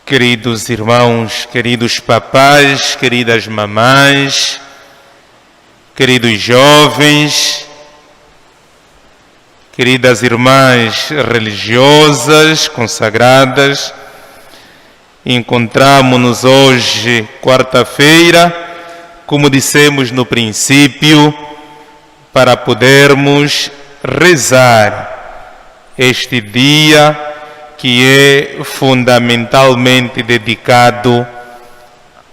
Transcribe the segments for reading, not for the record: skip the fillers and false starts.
Queridos irmãos, queridos papais, queridas mamães, queridos jovens, queridas irmãs religiosas, consagradas, encontramos-nos hoje, quarta-feira, como dissemos no princípio, para podermos rezar este dia que é fundamentalmente dedicado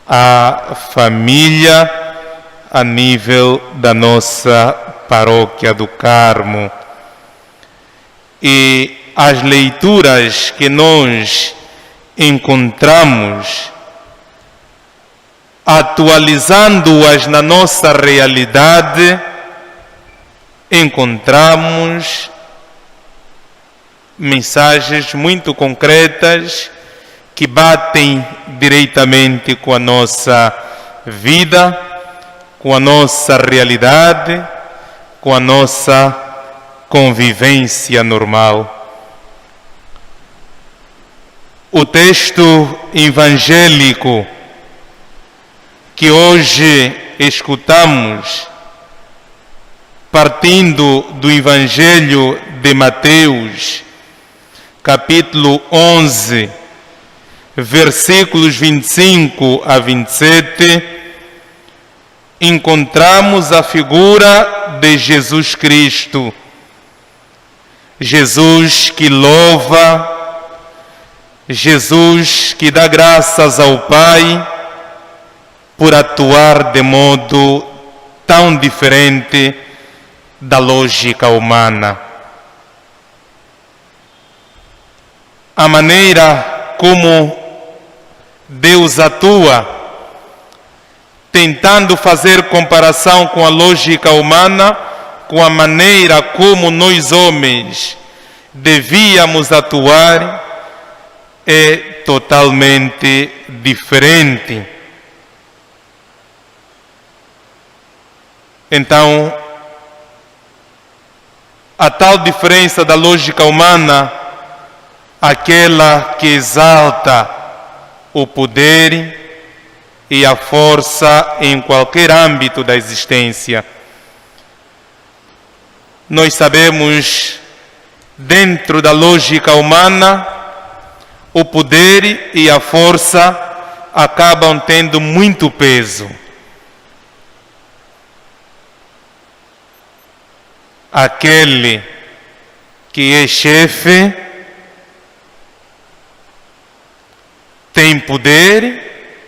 à família a nível da nossa paróquia do Carmo. E as leituras que nós encontramos, atualizando-as na nossa realidade, encontramos mensagens muito concretas que batem diretamente com a nossa vida, com a nossa realidade, com a nossa convivência normal. O texto evangélico que hoje escutamos, partindo do Evangelho de Mateus, capítulo 11, versículos 25 a 27, encontramos a figura de Jesus Cristo. Jesus que louva, Jesus que dá graças ao Pai por atuar de modo tão diferente da lógica humana. A maneira como Deus atua, tentando fazer comparação com a lógica humana, com a maneira como nós homens devíamos atuar, é totalmente diferente. Então, a tal diferença da lógica humana, aquela que exalta o poder e a força em qualquer âmbito da existência. Nós sabemos, dentro da lógica humana, o poder e a força acabam tendo muito peso. Aquele que é chefe tem poder,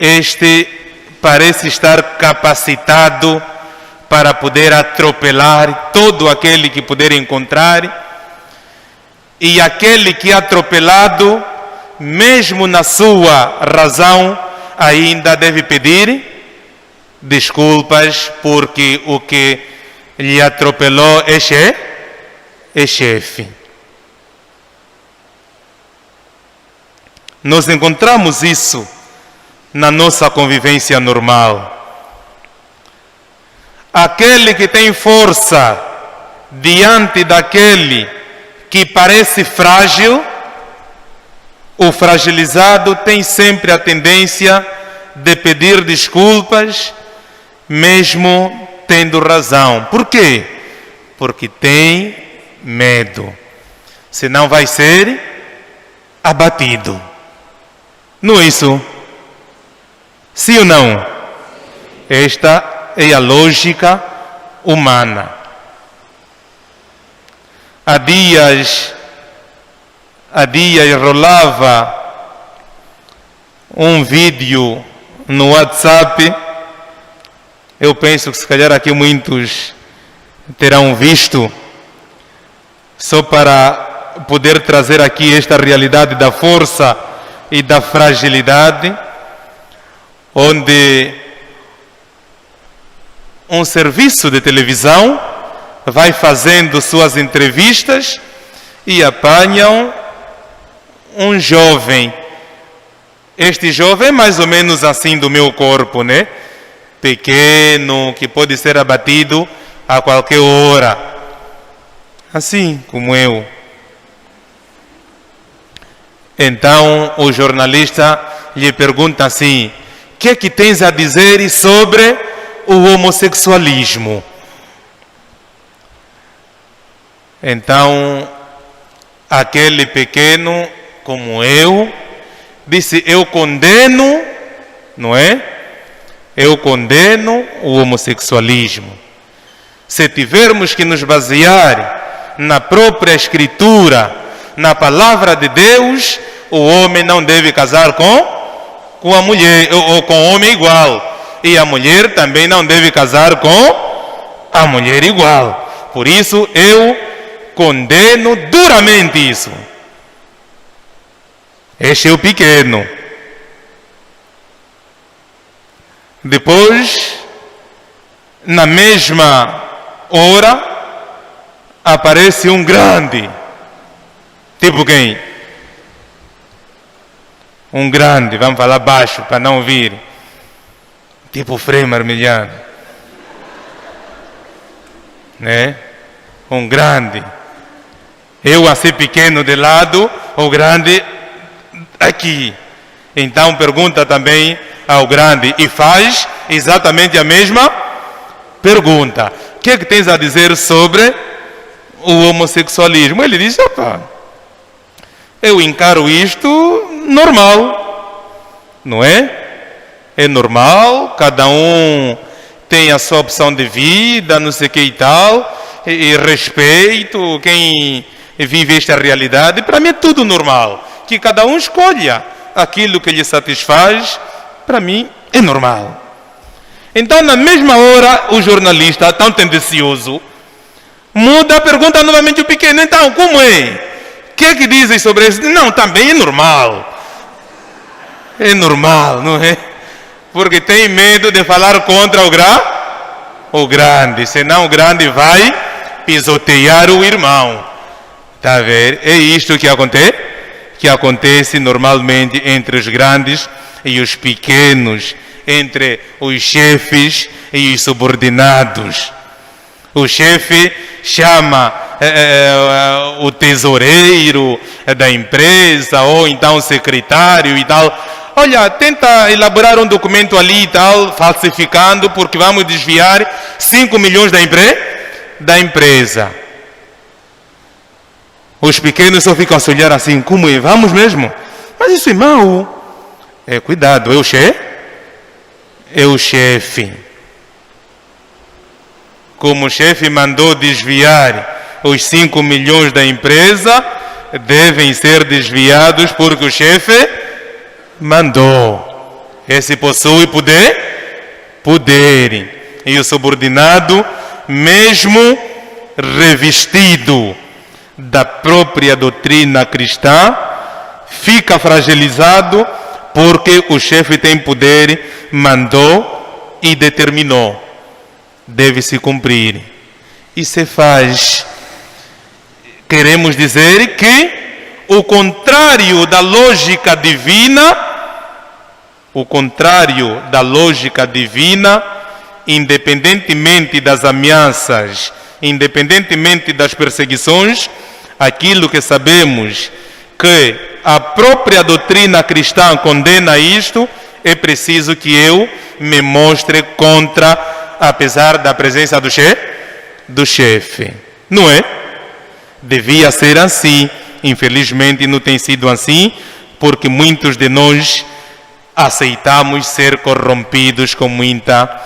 este parece estar capacitado para poder atropelar todo aquele que puder encontrar, e aquele que é atropelado, mesmo na sua razão, ainda deve pedir desculpas, porque o que lhe atropelou é chefe. Nós encontramos isso na nossa convivência normal. Aquele que tem força diante daquele que parece frágil, o fragilizado tem sempre a tendência de pedir desculpas, mesmo tendo razão. Por quê? Porque tem medo. Senão vai ser abatido. Não é isso? Sim ou não? Esta é a lógica humana. Há dias rolava um vídeo no WhatsApp. Eu penso que se calhar aqui muitos terão visto, só para poder trazer aqui esta realidade da força e da fragilidade, onde um serviço de televisão vai fazendo suas entrevistas e apanham um jovem. Este jovem é mais ou menos assim do meu corpo, né? Pequeno, que pode ser abatido a qualquer hora. Assim como eu. Então o jornalista lhe pergunta assim: o que é que tens a dizer sobre o homossexualismo? Então aquele pequeno, como eu, disse: eu condeno, não é? Eu condeno o homossexualismo. Se tivermos que nos basear na própria Escritura, na palavra de Deus, o homem não deve casar com a mulher, ou com o homem igual. E a mulher também não deve casar com a mulher igual. Por isso eu condeno duramente isso. Este é o pequeno. Depois, na mesma hora, aparece um grande. Tipo quem? Um grande, vamos falar baixo para não ouvir. Tipo Frei Marmilhano. Né? Um grande. Eu assim pequeno de lado, o grande aqui. Então pergunta também ao grande e faz exatamente a mesma pergunta. O que é que tens a dizer sobre o homossexualismo? Ele diz: opa, eu encaro isto normal, não é? É normal, cada um tem a sua opção de vida, não sei o que e tal, e respeito quem vive esta realidade. Para mim é tudo normal, que cada um escolha aquilo que lhe satisfaz. Para mim é normal. Então, na mesma hora, o jornalista, tão tendencioso, muda a pergunta novamente o pequeno: então, como é? O que é que dizem sobre isso? Não, também é normal. É normal, não é? Porque tem medo de falar contra o grande, senão o grande vai pisotear o irmão. Está a ver? É isto que acontece normalmente entre os grandes e os pequenos, entre os chefes e os subordinados. O chefe chama o tesoureiro da empresa, ou então o secretário e tal: olha, tenta elaborar um documento ali e tal, falsificando, porque vamos desviar 5 milhões da empresa. Os pequenos só ficam a se olhar assim: como é? Vamos mesmo? Mas isso é mau. Cuidado, é o chefe. Como o chefe mandou desviar os 5 milhões da empresa, devem ser desviados porque o chefe mandou. Esse possui poder. E o subordinado, mesmo revestido da própria doutrina cristã, fica fragilizado porque o chefe tem poder, mandou e determinou. Deve-se cumprir. E se faz. Queremos dizer que o contrário da lógica divina, independentemente das ameaças, independentemente das perseguições, aquilo que sabemos que a própria doutrina cristã condena isto, é preciso que eu me mostre contra, apesar da presença do chefe. Não é? Devia ser assim. Infelizmente não tem sido assim, porque muitos de nós aceitamos ser corrompidos com muita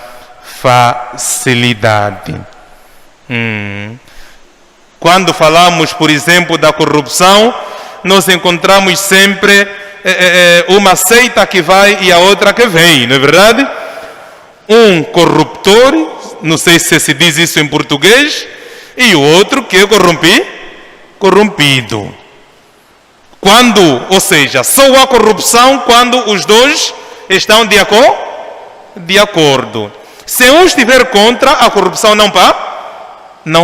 facilidade. Quando falamos, por exemplo, da corrupção, nós encontramos sempre uma seita que vai e a outra que vem, não é verdade? Um corruptor, não sei se diz isso em português, e o outro que é corrompido. Ou seja, só há corrupção quando os dois estão de acordo. Se um estiver contra, a corrupção não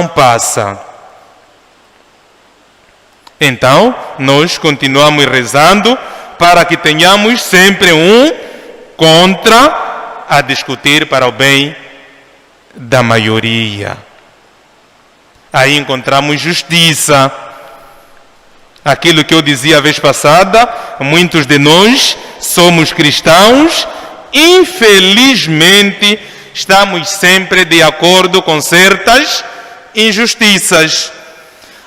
passa. Então, nós continuamos rezando para que tenhamos sempre um contra a discutir para o bem da maioria. Aí encontramos justiça. Aquilo que eu dizia a vez passada, muitos de nós somos cristãos, infelizmente estamos sempre de acordo com certas injustiças.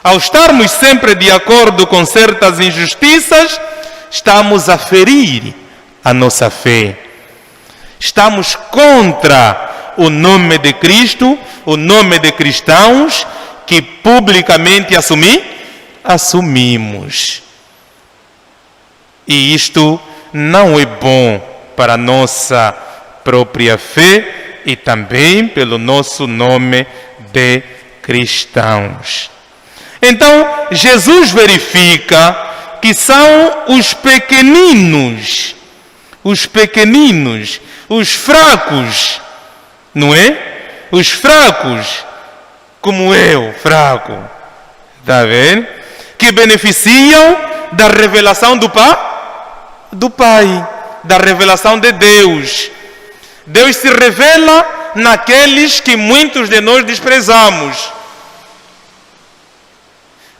Ao estarmos sempre de acordo com certas injustiças, estamos a ferir a nossa fé. Estamos contra o nome de Cristo, o nome de cristãos que publicamente assumimos. E isto não é bom para a nossa própria fé e também pelo nosso nome de cristãos. Então, Jesus verifica que são os pequeninos, os fracos, não é? Os fracos, como eu, fraco, está vendo? Que beneficiam da revelação do Pai, da revelação de Deus. Deus se revela naqueles que muitos de nós desprezamos.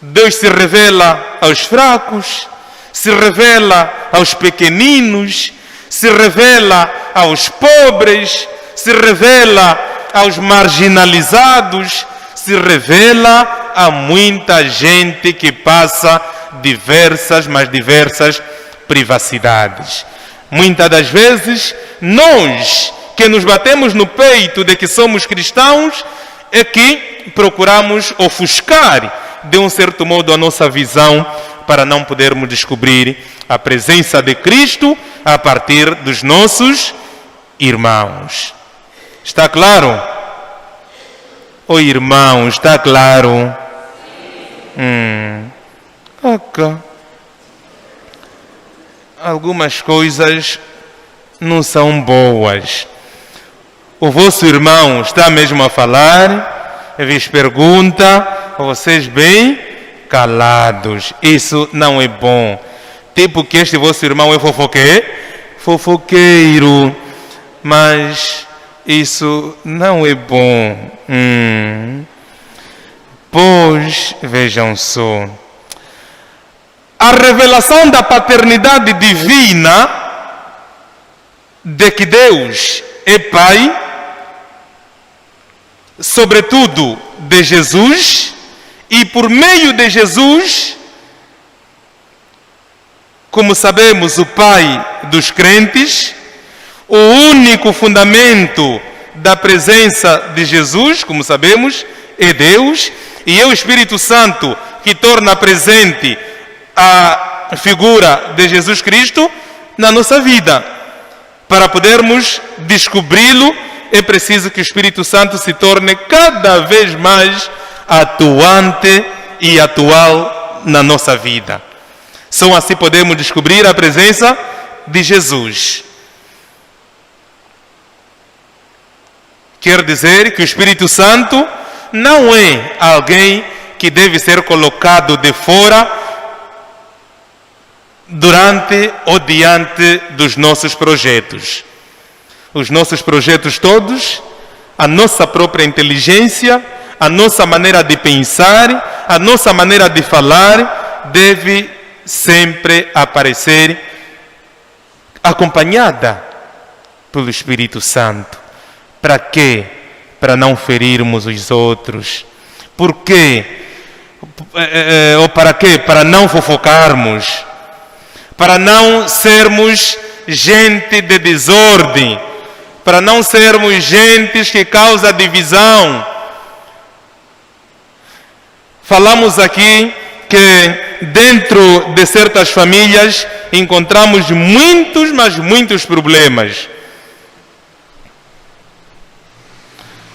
Deus se revela aos fracos, se revela aos pequeninos, se revela aos pobres, se revela aos marginalizados, se revela a muita gente que passa diversas privacidades. Muitas das vezes, nós que nos batemos no peito de que somos cristãos, é que procuramos ofuscar de um certo modo a nossa visão para não podermos descobrir a presença de Cristo a partir dos nossos irmãos. Está claro? Oi, irmão, está claro? Ok. Algumas coisas não são boas. O vosso irmão está mesmo a falar, vos pergunta, vocês bem calados. Isso não é bom. Tipo que este vosso irmão é fofoqueiro. Mas isso não é bom. Pois, vejam só. A revelação da paternidade divina, de que Deus é Pai, sobretudo de Jesus, e por meio de Jesus, como sabemos, o Pai dos crentes, o único fundamento da presença de Jesus, como sabemos, é Deus, e é o Espírito Santo que torna presente a figura de Jesus Cristo na nossa vida. Para podermos descobri-lo, é preciso que o Espírito Santo se torne cada vez mais atuante e atual na nossa vida. Só assim podemos descobrir a presença de Jesus. Quer dizer que o Espírito Santo não é alguém que deve ser colocado de fora durante ou diante dos nossos projetos. Os nossos projetos todos, a nossa própria inteligência, a nossa maneira de pensar, a nossa maneira de falar, deve sempre aparecer acompanhada pelo Espírito Santo. Para quê? Para não ferirmos os outros. Por quê? Ou para quê? Para não fofocarmos. Para não sermos gente de desordem. Para não sermos gentes que causam divisão. Falamos aqui que dentro de certas famílias encontramos muitos problemas.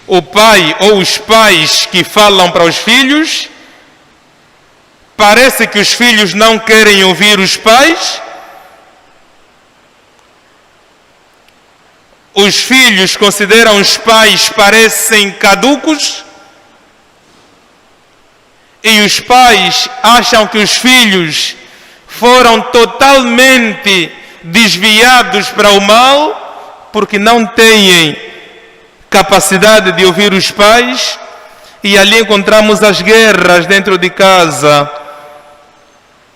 O pai ou os pais que falam para os filhos, parece que os filhos não querem ouvir os pais. Os filhos consideram os pais parecem caducos. E os pais acham que os filhos foram totalmente desviados para o mal, porque não têm capacidade de ouvir os pais. E ali encontramos as guerras dentro de casa.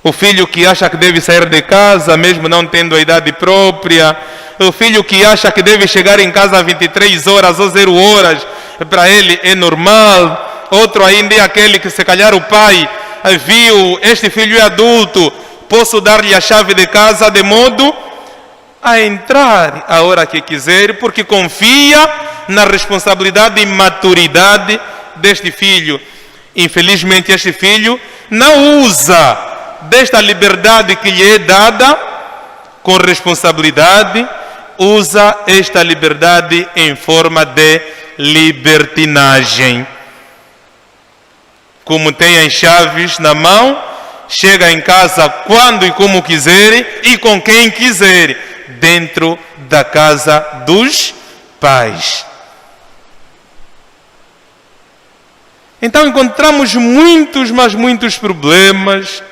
O filho que acha que deve sair de casa, mesmo não tendo a idade própria. O filho que acha que deve chegar em casa às 23 horas ou 0 horas, para ele é normal. Outro ainda é aquele que se calhar o pai viu, este filho é adulto, posso dar-lhe a chave de casa de modo a entrar a hora que quiser, porque confia na responsabilidade e maturidade deste filho. Infelizmente este filho não usa desta liberdade que lhe é dada com responsabilidade, usa esta liberdade em forma de libertinagem. Como tem as chaves na mão, chega em casa quando e como quiser e com quem quiser, dentro da casa dos pais. Então encontramos muitos, mas muitos problemas.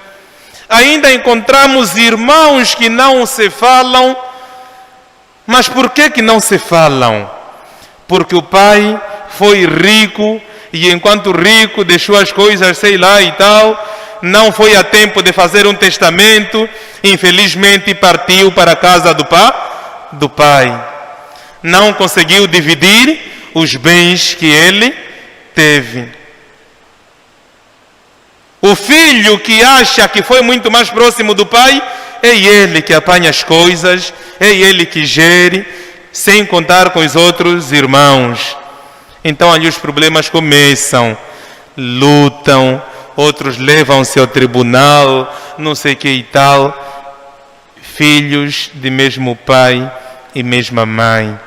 Ainda encontramos irmãos que não se falam. Mas por que não se falam? Porque o pai foi rico e enquanto rico deixou as coisas, sei lá e tal, não foi a tempo de fazer um testamento, infelizmente partiu para a casa do pai. Não conseguiu dividir os bens que ele teve. O filho que acha que foi muito mais próximo do pai, é ele que apanha as coisas, é ele que gere, sem contar com os outros irmãos. Então ali os problemas começam, lutam, outros levam-se ao tribunal, não sei o que e tal. Filhos de mesmo pai e mesma mãe.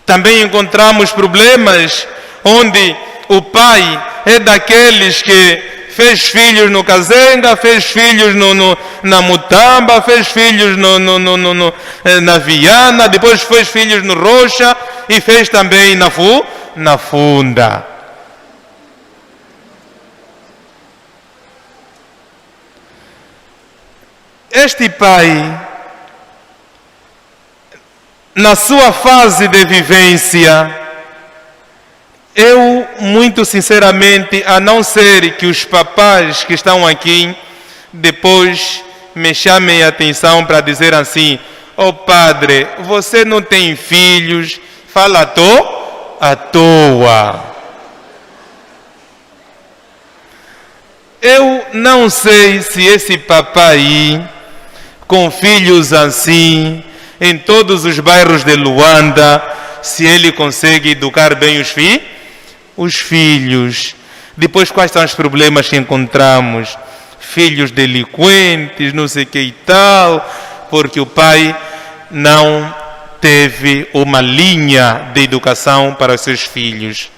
Também encontramos problemas onde o pai é daqueles que fez filhos no Kazenga, fez filhos na Mutamba, fez filhos na Viana, depois fez filhos no Rocha e fez também na Funda. Este pai, na sua fase de vivência, eu, muito sinceramente, a não ser que os papais que estão aqui depois me chamem a atenção para dizer assim: "Oh padre, você não tem filhos, fala à toa." Eu não sei se esse papai, com filhos assim, em todos os bairros de Luanda, se ele consegue educar bem os filhos. Depois, quais são os problemas que encontramos? Filhos delinquentes, não sei o que e tal, porque o pai não teve uma linha de educação para os seus filhos.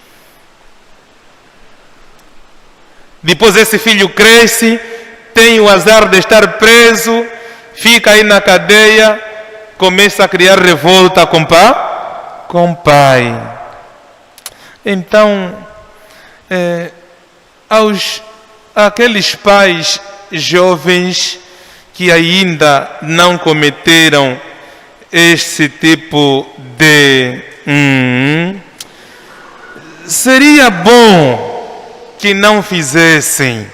Depois esse filho cresce, tem o azar de estar preso, fica aí na cadeia, começa a criar revolta com o pai. Então, aqueles pais jovens que ainda não cometeram esse tipo de... seria bom que não fizessem.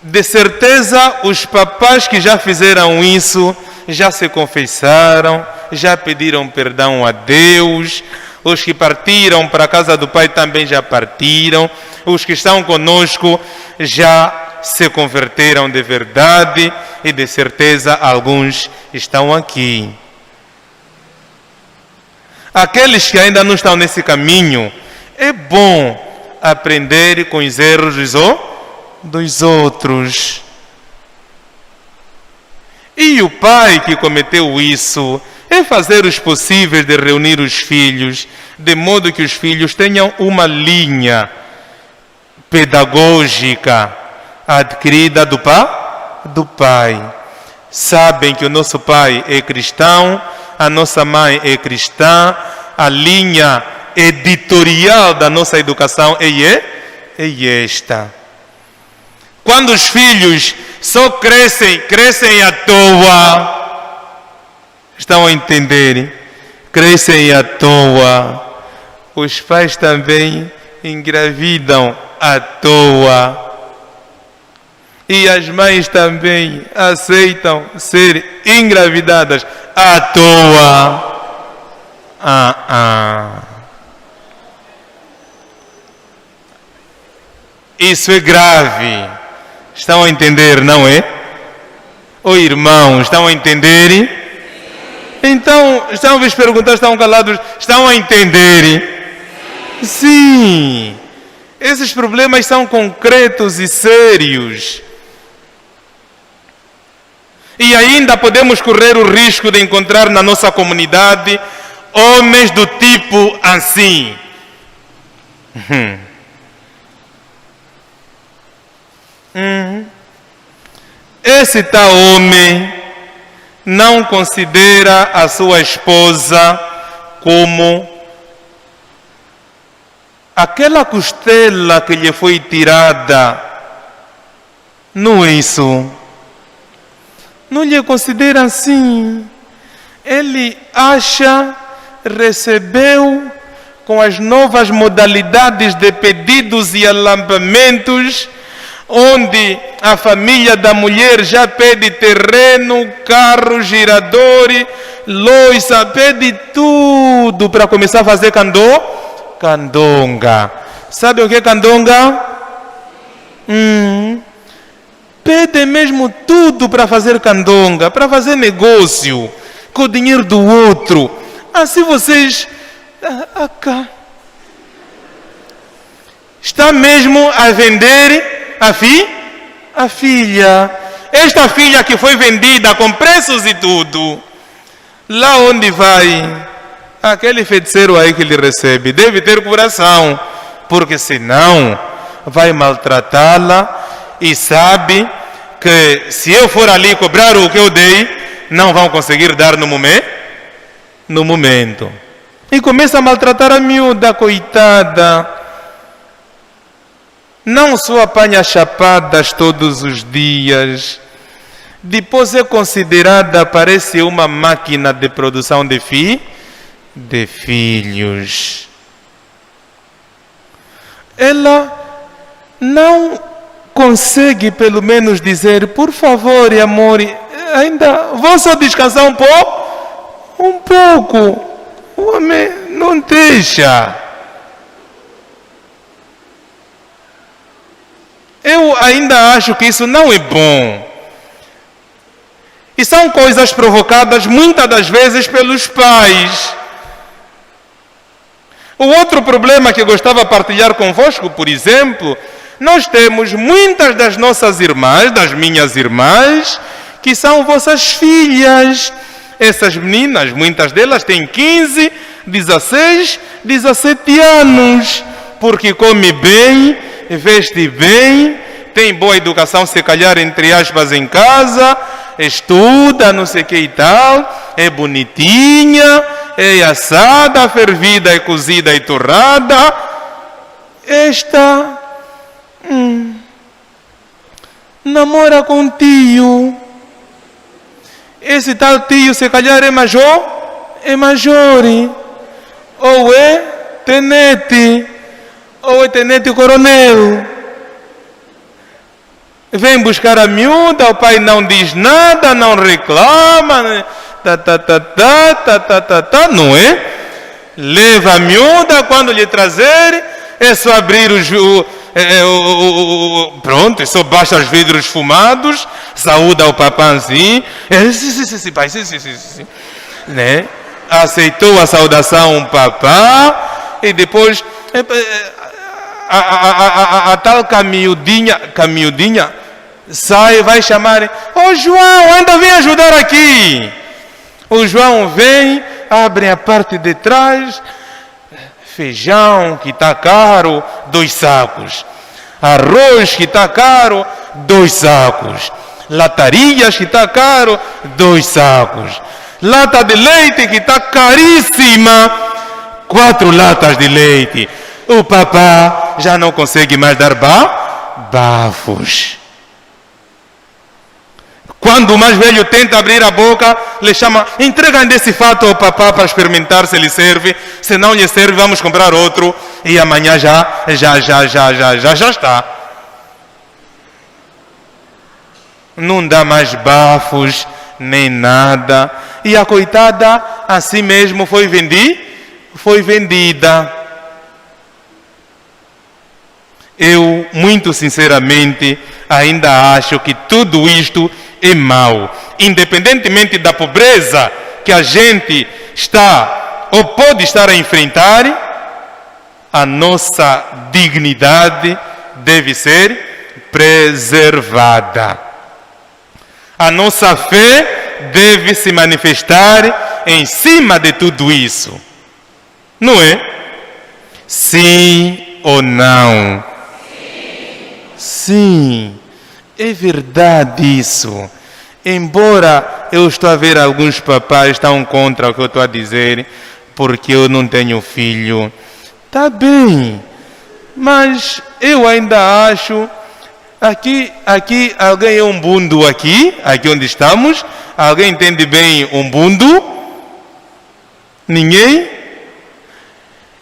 De certeza, os papais que já fizeram isso, já se confessaram, já pediram perdão a Deus. Os que partiram para a casa do pai também já partiram. Os que estão conosco já se converteram de verdade e de certeza alguns estão aqui. Aqueles que ainda não estão nesse caminho, é bom aprender com os erros dos outros. E o pai que cometeu isso é fazer os possíveis de reunir os filhos, de modo que os filhos tenham uma linha pedagógica adquirida do pai. Sabem que o nosso pai é cristão, a nossa mãe é cristã, a linha editorial da nossa educação é esta. Quando os filhos só crescem à toa, estão a entender? Crescem à toa. Os pais também engravidam à toa. E as mães também aceitam ser engravidadas à toa. Isso é grave. Estão a entender, não é? Ô irmãos, estão a entender? Então, estão a perguntar, estão calados, estão a entender? Sim. Esses problemas são concretos e sérios. E ainda podemos correr o risco de encontrar na nossa comunidade homens do tipo assim. Esse tal homem não considera a sua esposa como aquela costela que lhe foi tirada. Não é isso. Não lhe considera assim. Ele acha, recebeu com as novas modalidades de pedidos e alambamentos, onde a família da mulher já pede terreno, carro, girador, louça, pede tudo para começar a fazer candonga. Sabe o que é candonga? Pede mesmo tudo para fazer candonga, para fazer negócio com o dinheiro do outro. Assim vocês... Está mesmo a vender a filha. Esta filha que foi vendida com preços e tudo. Lá onde vai, aquele feiticeiro aí que lhe recebe deve ter coração, porque senão vai maltratá-la e sabe que se eu for ali cobrar o que eu dei, não vão conseguir dar no momento. E começa a maltratar a miúda, coitada. Não só apanha chapadas todos os dias, depois é considerada, parece uma máquina de produção de filhos. Ela não consegue pelo menos dizer, por favor, amor, ainda vou só descansar um pouco. O homem não deixa. Eu ainda acho que isso não é bom. E são coisas provocadas muitas das vezes pelos pais. O outro problema que eu gostava de partilhar convosco, por exemplo, nós temos muitas das nossas irmãs, das minhas irmãs, que são vossas filhas. Essas meninas, muitas delas têm 15, 16, 17 anos, porque come bem, veste bem, tem boa educação, se calhar, entre aspas, em casa, estuda, não sei o que e tal, é bonitinha, é assada, fervida, é cozida e torrada. Esta namora com um tio. Esse tal tio, se calhar, é major, ou é tenente, ou é tenente-coronel. Vem buscar a miúda, o pai não diz nada, não reclama, não é? Leva a miúda, quando lhe trazer, é só abrir pronto, é só baixa os vidros fumados, saúda o papãzinho, sim, pai, sim. Né? Aceitou a saudação papá, e depois a tal camiudinha sai e vai chamar, ô João, anda, vem ajudar aqui. O João vem, abre a parte de trás, feijão que está caro, 2 sacos. Arroz que está caro, 2 sacos. Latarias que está caro, 2 sacos. Lata de leite que está caríssima, 4 latas de leite. O papá já não consegue mais dar bafos. Quando o mais velho tenta abrir a boca, lhe chama, entrega desse fato ao papá para experimentar se lhe serve. Se não lhe serve, vamos comprar outro e amanhã já está. não dá mais bafos, nem nada. E a coitada, assim mesmo, foi vendida. Eu, muito sinceramente, ainda acho que tudo isto é mau. Independentemente da pobreza que a gente está ou pode estar a enfrentar, a nossa dignidade deve ser preservada. A nossa fé deve se manifestar em cima de tudo isso. Não é? Sim ou não? Sim, é verdade isso. Embora eu estou a ver alguns papais estão contra o que eu estou a dizer, porque eu não tenho filho. Tá bem, mas eu ainda acho, aqui alguém é um bundo aqui onde estamos? Alguém entende bem um bundo? Ninguém?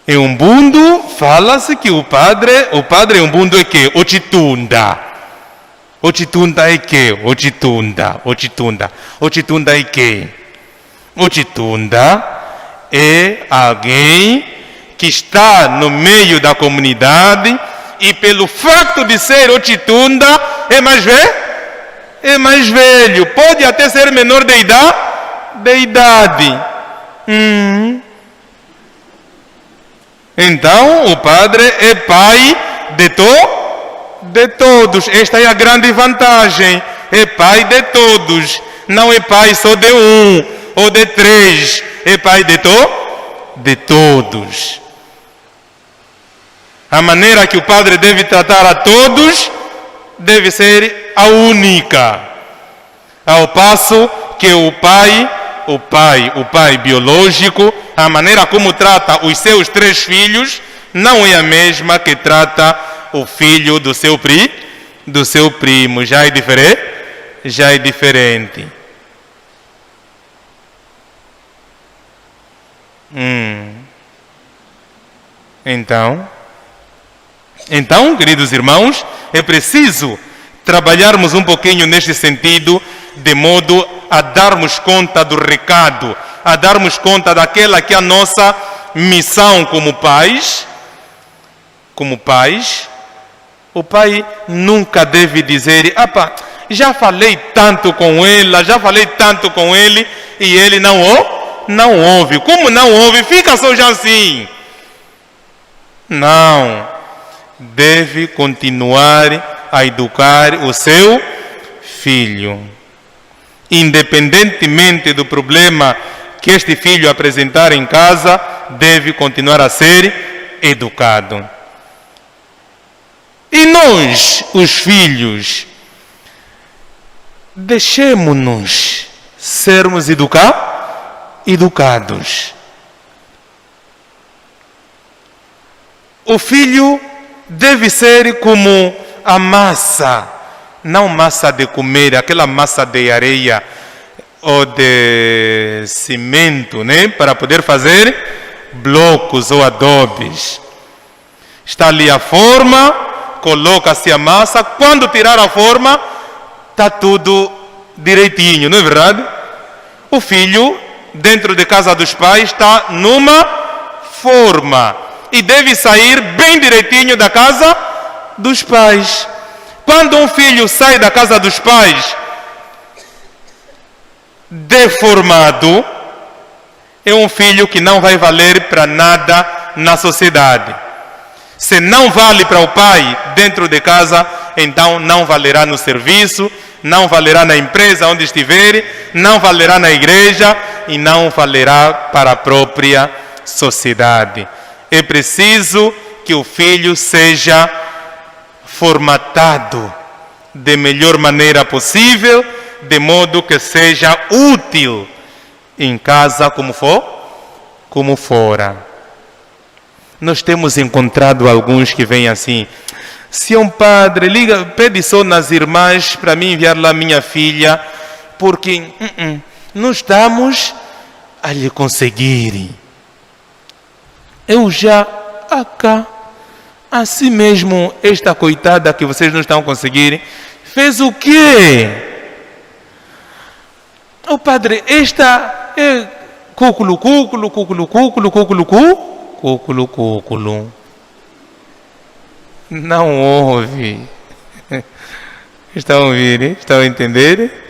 Em Umbundo, fala-se que o padre em Umbundo é que? Ochitunda. Ochitunda é que? Ochitunda é que? Ochitunda é alguém que está no meio da comunidade e pelo facto de ser Ochitunda é mais velho. Pode até ser menor de idade. Então, o padre é pai de todos. Esta é a grande vantagem. É pai de todos. Não é pai só de um ou de três. É pai de todos. A maneira que o padre deve tratar a todos deve ser a única. Ao passo que o pai biológico, a maneira como trata os seus 3 filhos, não é a mesma que trata o filho do seu primo. Já é diferente. Então, queridos irmãos, é preciso trabalharmos um pouquinho neste sentido, de modo a darmos conta do recado, a darmos conta daquela que é a nossa missão como pais. O pai nunca deve dizer: já falei tanto com ela, já falei tanto com ele, e ele não ouve. Como não ouve? Fica só já assim. Não. Deve continuar a educar o seu filho. Independentemente do problema que este filho apresentar em casa, deve continuar a ser educado. E nós, os filhos, deixemos-nos sermos educados. O filho deve ser como a massa, não massa de comer, aquela massa de areia ou de cimento, né? Para poder fazer blocos ou adobes. Está ali a forma, coloca-se a massa, quando tirar a forma, está tudo direitinho, não é verdade? O filho, dentro de casa dos pais, está numa forma e deve sair bem direitinho da casa dos pais. Quando um filho sai da casa dos pais deformado, é um filho que não vai valer para nada na sociedade. Se não vale para o pai dentro de casa, então não valerá no serviço, não valerá na empresa onde estiver, não valerá na igreja e não valerá para a própria sociedade. É preciso que o filho seja formatado de melhor maneira possível, de modo que seja útil em casa como fora. Nós temos encontrado alguns que vêm assim: se um padre pede só nas irmãs para mim enviar lá minha filha, porque não estamos a lhe conseguir. Eu já acá, assim mesmo, esta coitada que vocês não estão conseguindo, fez o quê? O padre, esta é cúculo, cúculo, cúculo, cúculo, cúculo, cúculo, cúculo. Não ouve. Estão a ouvir? Estão a entender?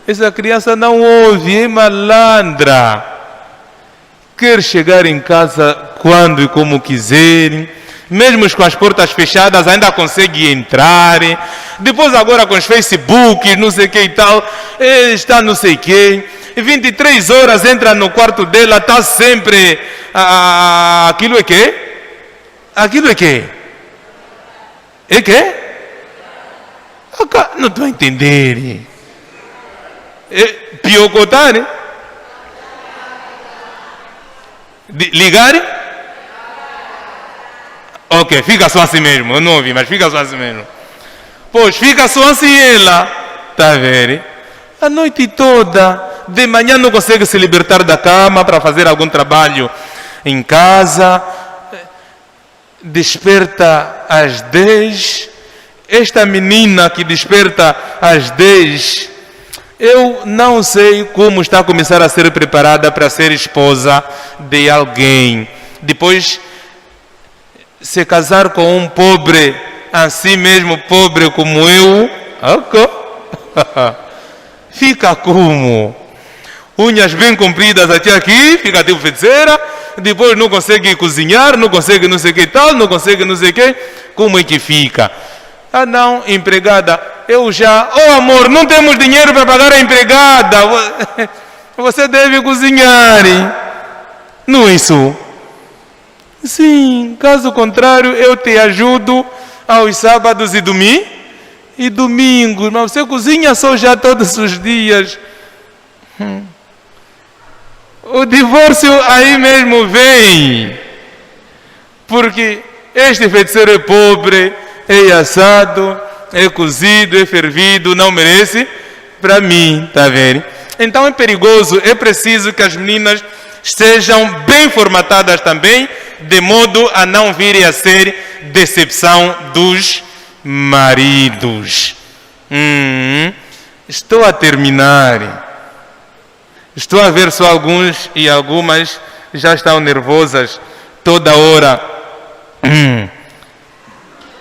Essa criança não ouve, é malandra. Quer chegar em casa quando e como quiser. Mesmo com as portas fechadas ainda consegue entrar. Depois agora com os Facebook, não sei o que e tal. Está não sei o que. 23 horas entra no quarto dela, está sempre... aquilo é quê? Aquilo é quê? É quê? Não estou a entender. Piocotar? Ligar? Ok, fica só assim mesmo. Eu não ouvi, mas fica só assim mesmo. Pois, fica só assim ela. Está a ver? A noite toda. De manhã não consegue se libertar da cama para fazer algum trabalho em casa. Desperta às 10. Esta menina que desperta às 10, eu não sei como está a começar a ser preparada para ser esposa de alguém. Depois, se casar com um pobre, assim mesmo pobre como eu, fica como? Unhas bem compridas até aqui, fica tipo feiticeira, depois não consegue cozinhar, não consegue não sei o que tal, não consegue não sei o que, como é que fica? Ah não, empregada, eu já... Oh amor, não temos dinheiro para pagar a empregada. Você deve cozinhar. Não é isso? Sim, caso contrário, eu te ajudo aos sábados e domingos. Mas você cozinha só já todos os dias. O divórcio aí mesmo vem. Porque este feiticeiro é pobre, é assado, é cozido, é fervido, não merece para mim, tá vendo? Então é perigoso, é preciso que as meninas sejam bem formatadas também, de modo a não virem a ser decepção dos maridos. Estou a terminar. Estou a ver só alguns e algumas já estão nervosas toda hora.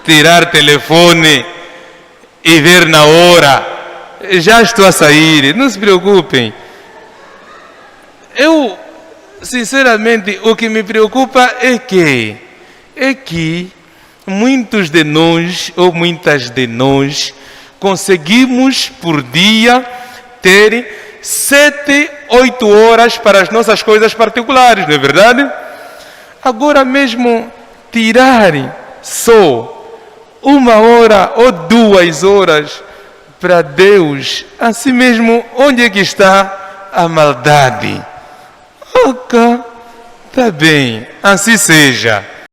Tirar telefone e ver na hora. Já estou a sair, não se preocupem. Eu, sinceramente, o que me preocupa é que muitos de nós, ou muitas de nós, conseguimos por dia ter 7, 8 horas para as nossas coisas particulares, não é verdade? Agora mesmo, tirar só 1 hora ou 2 horas para Deus, assim mesmo, onde é que está a maldade? Ok, está bem, assim seja.